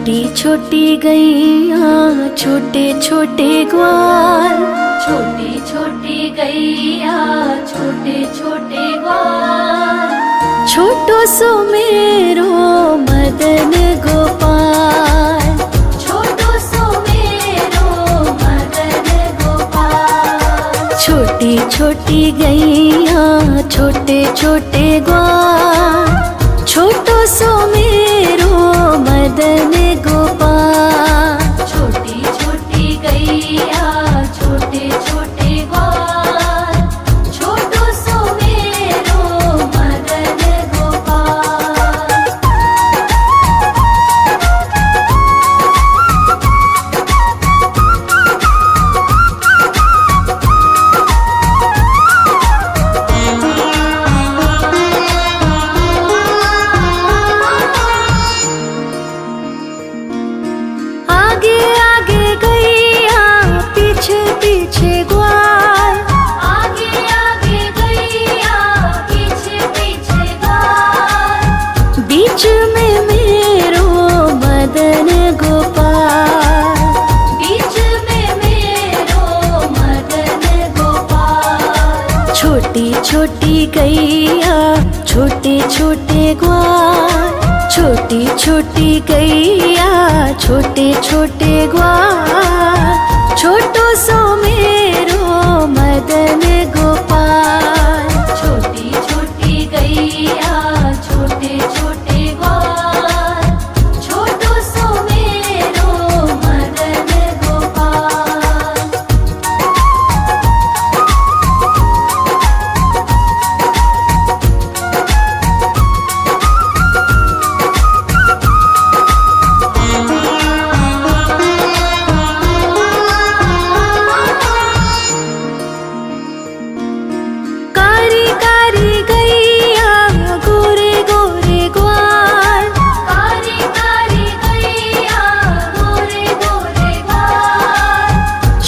छोटी छोटी गैया छोटे छोटे ग्वाल, छोटी छोटी गैया छोटे छोटे ग्वाल, छोटो सो मेरो मदन गोपाल, छोटो सो मेरो मदन गोपाल। छोटी छोटी गैया छोटे छोटे ग्वाल, छोटो सो मेरो मदन गोपाल। छोटी छोटी गैया छोटे छोटे ग्वाल, छोटो सो मेरो मदन गोपाल। आगे आगे गैया पीछे पीछे ग्वाल, आगे आगे गैया पीछे पीछे ग्वाल, बीच में मेरो मदन गोपाल। बीच में मेरो मदन गोपाल। छोटी छोटी गैया छोटे छोटे ग्वाल, छोटी छोटी गैया छोटे छोटे ग्वाल, छोटो सो मेरो मदन गोपाल। छोटी छोटी गैया छोटे छोटे ग्वाल, छोटो सो मेरो मदन गोपाल। कारी कारी गैया गोरे गोरे ग्वाल, कारी कारी गैया गोरे गोरे ग्वाल,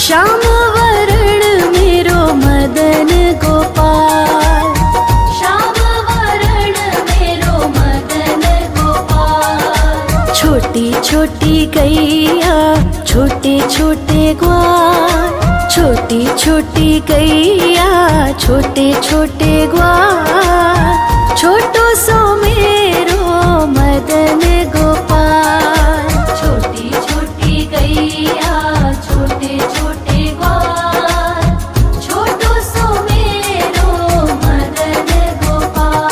श्याम वरण मेरो मदन गोपाल। श्याम वरण मेरो मदन गोपाल। छोटी छोटी गैया छोटे छोटे ग्वाल, छोटी छोटी गैया छोटे छोटे ग्वाल, छोटो सो मेरो मदन गोपाल। छोटी छोटी गैया छोटे छोटे ग्वाल, छोटो सो मेरो मदन गोपाल।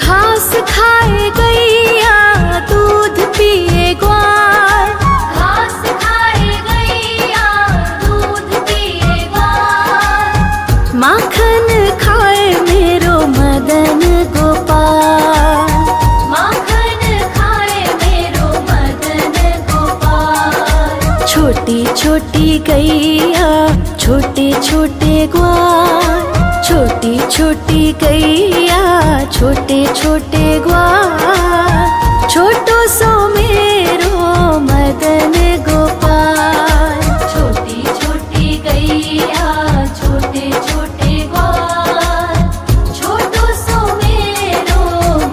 घास खाए गैया दूध पिए ग्वाल, घास खाए गैया दूध पिए ग्वाल, माखन खाए मेरो मदन गोपाल। माखन खाए मेरो मदन गोपाल। छोटी छोटी गैया छोटे छोटे ग्वाल, छोटी छोटी गैया छोटे छोटे ग्वाल, छोटो सो मेरो मदन गोपाल। छोटी छोटी गैया छोटे छोटे ग्वाल, छोटो सो मेरो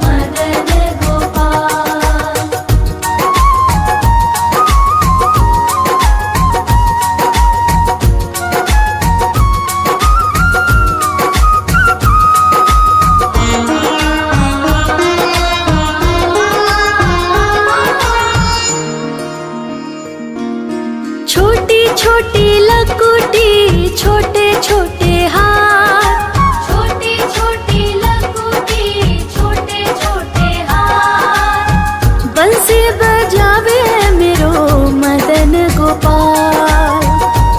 मदन गोपाल। छोटी छोटी लकुटी छोटे छोटे हाथ, छोटी छोटी लकुटी छोटे छोटे हाथ, बंसी बजावे मेरो मदन गोपाल।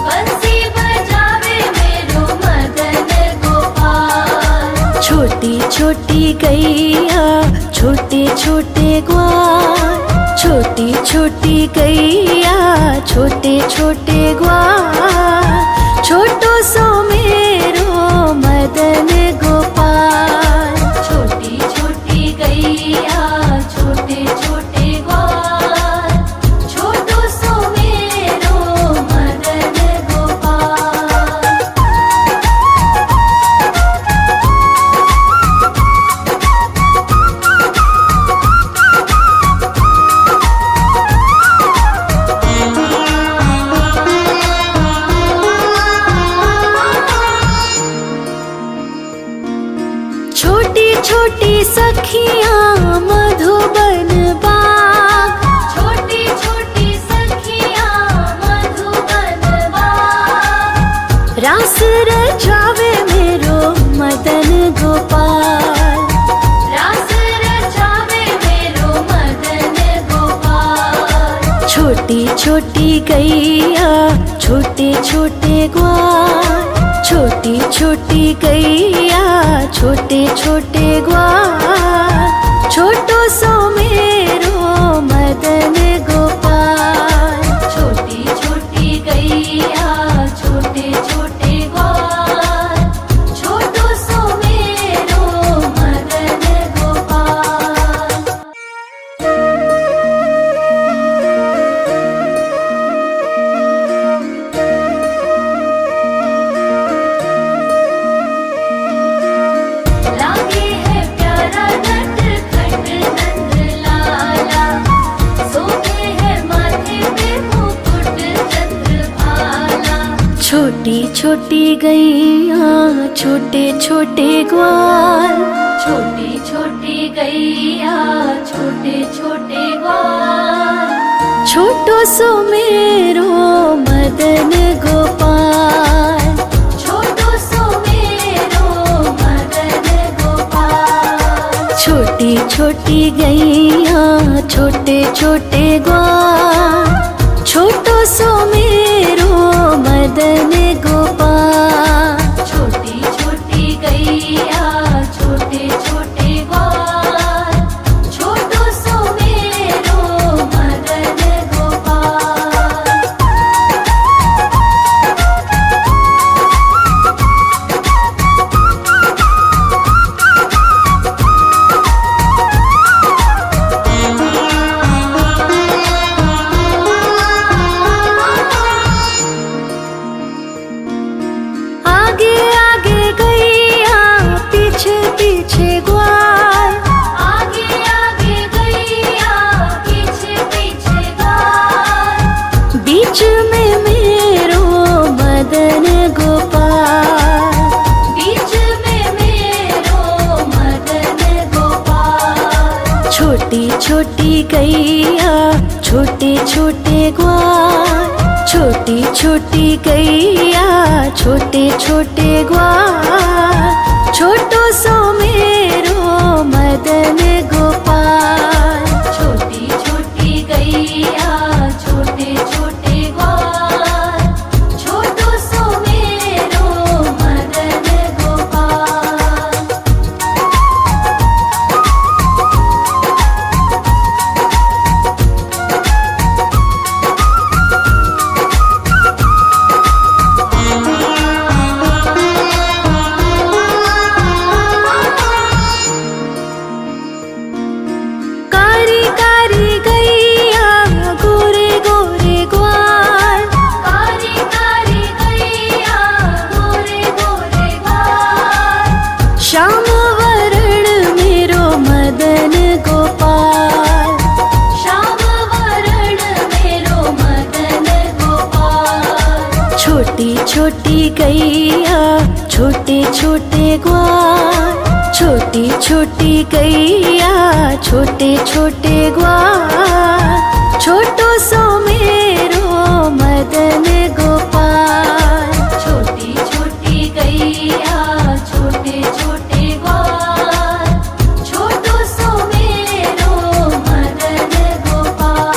बंसी बजावे मेरो मदन गोपाल। छोटी छोटी गैया छोटे छोटे ग्वाल, छोटी छोटी गैया छोटे छोटे ग्वाल, छोटो सो मेरो मदन गोपाल। छोटी छोटी गैया छोटी छोटी गैया छोटे छोटे ग्वाल, छोटी छोटी गैया छोटे छोटे ग्वाल, छोटो सो मेरो मदन गोपाल। छोटी छोटी गैया छोटे छोटे ग्वाल, छोटो सो मेरो मदन गोपाल। लागे है प्यारा नटखट नंद लाला, सोते है माथे पे मुकुट चंद्रभाला। छोटी छोटी गैया छोटे छोटे ग्वाल, छोटी छोटी गैया छोटे छोटे ग्वाल, छोटो सो मेरो मदन गोपाल। छोटो सो मेरो मदन गोपाल। छोटी छोटी गैया छोटे छोटे ग्वाल, छोटो सो मेरो मदन गोपाल। छोटी छोटी गैया छोटे छोटे ग्वाल, छोटो सो मेरो मदन गोपाल। आगे आगे गैया पीछे पीछे ग्वाल, आगे आगे गैया पीछे पीछे ग्वाल, बीच में मेरो मदन गोपाल। बीच में मेरो मदन गोपाल। छोटी छोटी गैया छोटे छोटे ग्वाल, छोटी छोटी गैया छोटे छोटे ग्वाल, छोटो सो मेरो मदन गोपाल। छोटी छोटी गैया छोटे छोटे ग्वाल, छोटो सो मेरो मदन गोपाल। कारी कारी गैया गोरे गोरे ग्वाल, कारी कारी गैया गोरे गोरे ग्वाल, श्याम वरण मेरो मदन गोपाल। श्याम वरण मेरो मदन गोपाल। छोटी छोटी गैया छोटे छोटे ग्वाल, छोटी छोटी गैया छोटे छोटे ग्वाल, छोटो सो मेरो मदन गोपाल। छोटी छोटी गैया छोटे छोटे ग्वाल, छोटो सो मेरो मदन गोपाल।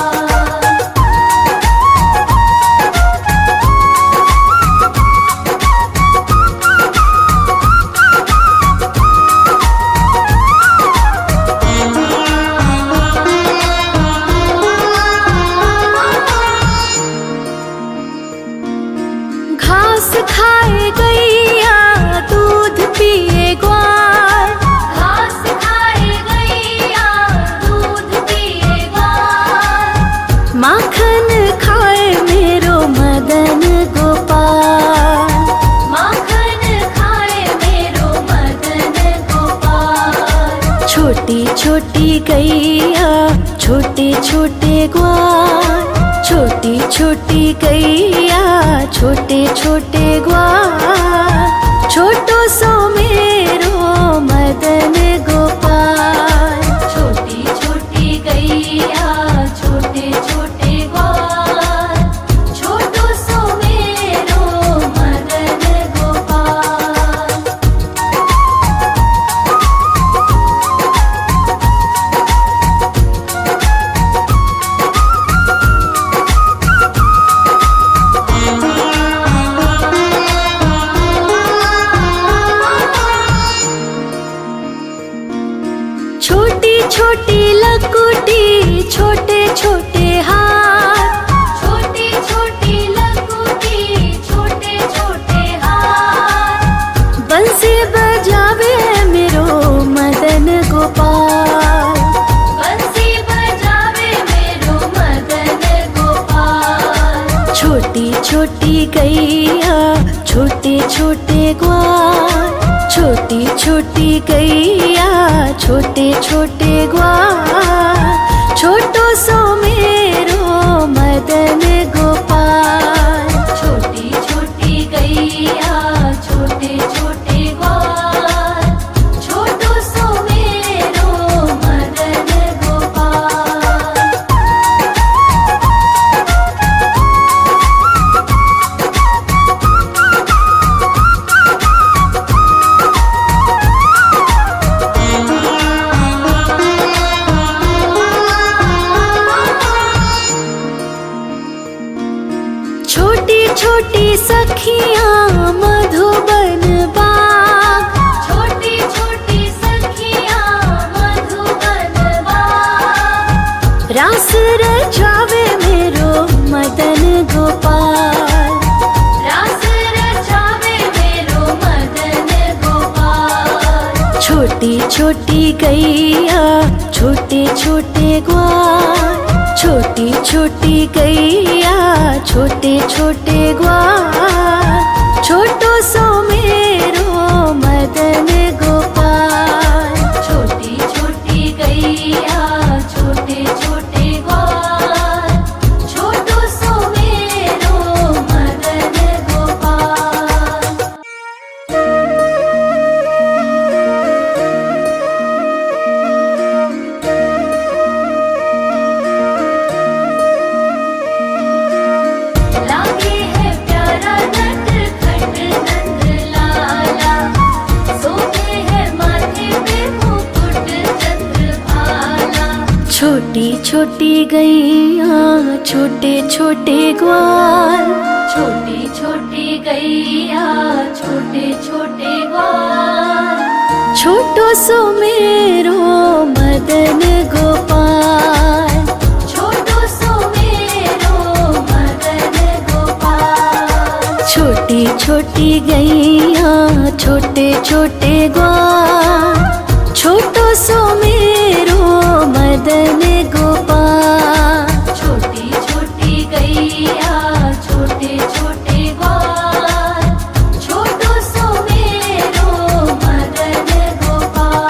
घास खाए गैया दूध पिए ग्वाल, घास खाए गैया दूध पिए ग्वाल, माखन खाए मेरो मदन गोपाल। माखन खाए मेरो मदन गोपाल। छोटी छोटी गैया छोटे छोटे ग्वाल, छोटी छोटी गैया छोटे छोटे ग्वाल, छोटो सो मेरो मदन गोपाल। छोटी छोटी गैया छोटे छोटे ग्वाल, छोटो सो मेरो मदन गोपाल। छोटी लकुटी छोटे छोटे हाथ, छोटी छोटी लकुटी छोटे छोटे हाथ, बंसी बजावे मेरो मदन गोपाल, बंसी बजावे मेरो मदन गोपाल। छोटी छोटी गैया छोटे छोटे ग्वाल, छोटी छोटी गैया छोटे छोटे ग्वाल, छोटो सो मेरो मदन गोपाल। छोटी छोटी गैया छोटे छोटे ग्वाल, छोटो सो मेरो मदन गोपाल। छोटी छोटी सखियाँ मधुबन बाग, छोटी छोटी सखियाँ मधुबन बाग, रास रचावे मेरो मदन गोपाल, रास रचावे मेरो मदन गोपाल। छोटी छोटी गैया छोटे छोटे ग्वाल, छोटी छोटी गैया छोटे छोटे ग्वाल, छोटो सो मेरो मदन गोपाल। छोटी छोटी गैया छोटे छोटे ग्वाल, छोटो सो मेरो मदन गोपाल। लागे है प्यारा नटखट नंद लाला, सोते है माथे पे मुकुट चंद्रभाला। छोटी छोटी गैया छोटे छोटे ग्वाल, छोटी छोटी गैया छोटे छोटे ग्वाल, छोटो सो मेरो मदन गोपाल। छोटो सो मेरो मदन गोपाल। छोटी छोटी गैया छोटे छोटे ग्वाल, छोटो सो मेरो मदन गोपाल। छोटी छोटी गैया छोटे छोटे ग्वाल, छोटो सो मेरो मदन गोपाल।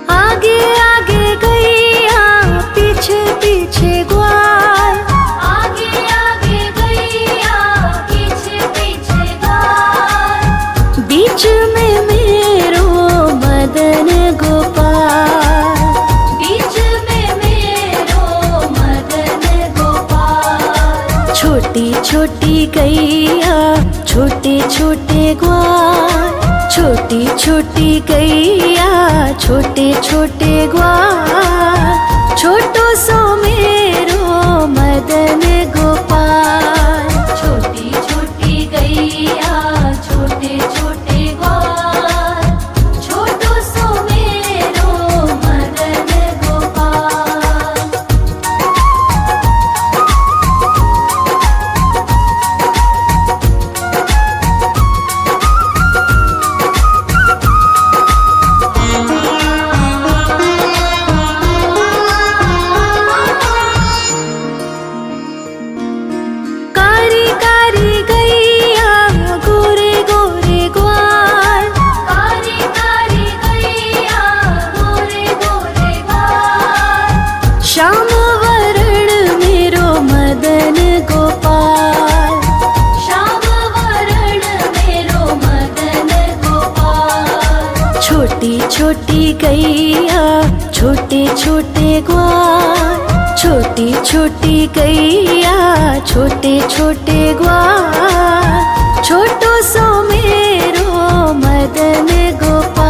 आगे आगे गैया पीछे पीछे ग्वाल, आगे आगे गैया पीछे पीछे ग्वाल, बीच में मेरो मदन गोपाल। बीच में मेरो मदन गोपाल। छोटी छोटी गैया छोटे छोटे ग्वाल, छोटी छोटी गैया छोटे छोटे ग्वाल, छोटो सो मेरो मदन गोपाल। छोटी छोटी गैया छोटे छोटे ग्वाल, छोटो सो मेरो मदन गोपाल। कारी कारी गैया गोरे गोरे ग्वाल, कारी कारी गैया गोरे गोरे ग्वाल, श्याम वरण मेरो मदन गोपाल। श्याम वरण मेरो मदन गोपाल। छोटी छोटी गैया छोटे छोटे ग्वाल, छोटी छोटी गैया छोटे छोटे ग्वाल, छोटो सो मेरो मदन गोपाल।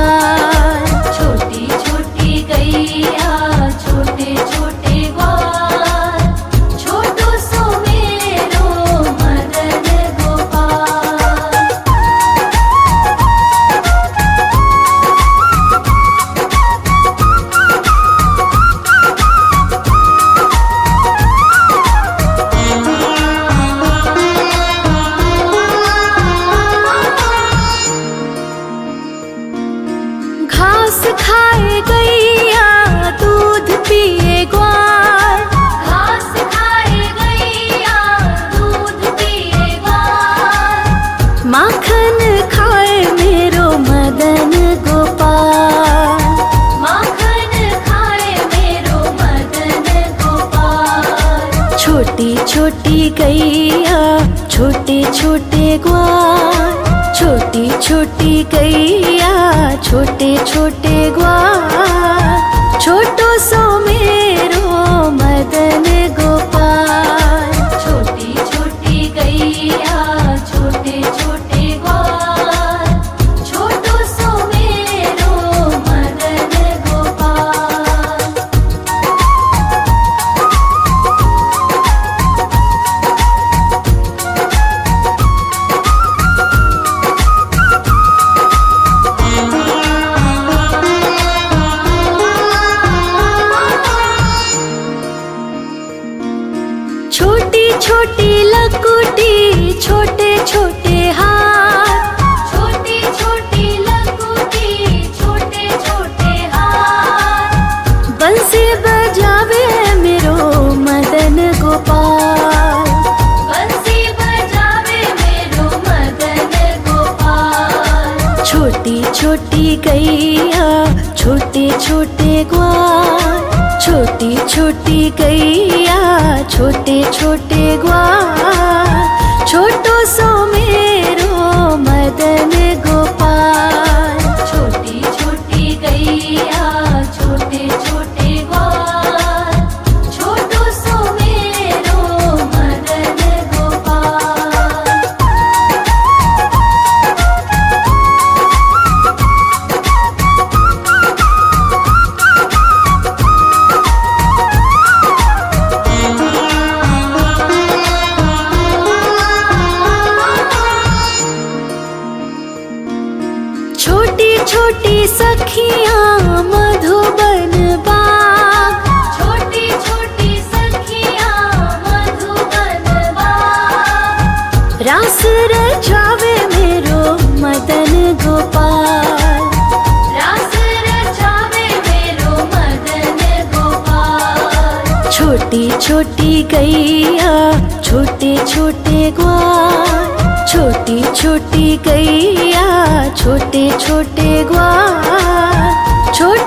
छोटी छोटी गैया छोटे छोटे ग्वाल, छोटी छोटी गैया छोटे छोटे ग्वाल, छोटो सो मेरो मदन गोपाल। छोटी छोटी गैया छोटे छोटे ग्वाल, छोटो सो मेरो मदन गोपाल। छोटी छोटी लकुटी छोटे छोटे हाथ, छोटी छोटी लकुटी छोटे छोटे हाथ, बंसी बजावे मेरो मदन गोपाल। बंसी बजावे मेरो मदन गोपाल। छोटी छोटी गैया छोटे छोटे ग्वाल, छोटी छोटी गैया छोटे छोटे ग्वाल, छोटो सो मेरो मदन गोपाल। छोटी छोटी गैया छोटे छोटे ग्वाल, छोटो सो मेरो मदन गोपाल। छोटी छोटी सखियाँ मधुबन बाग, छोटी छोटी सखियाँ मधुबन बाग, रास रचावे मेरो मदन गोपाल। रास रचावे मेरो मदन गोपाल। छोटी छोटी गैया छोटे छोटे ग्वाल, छोटी छोटी गैया छोटे छोटे ग्वाल, छोटे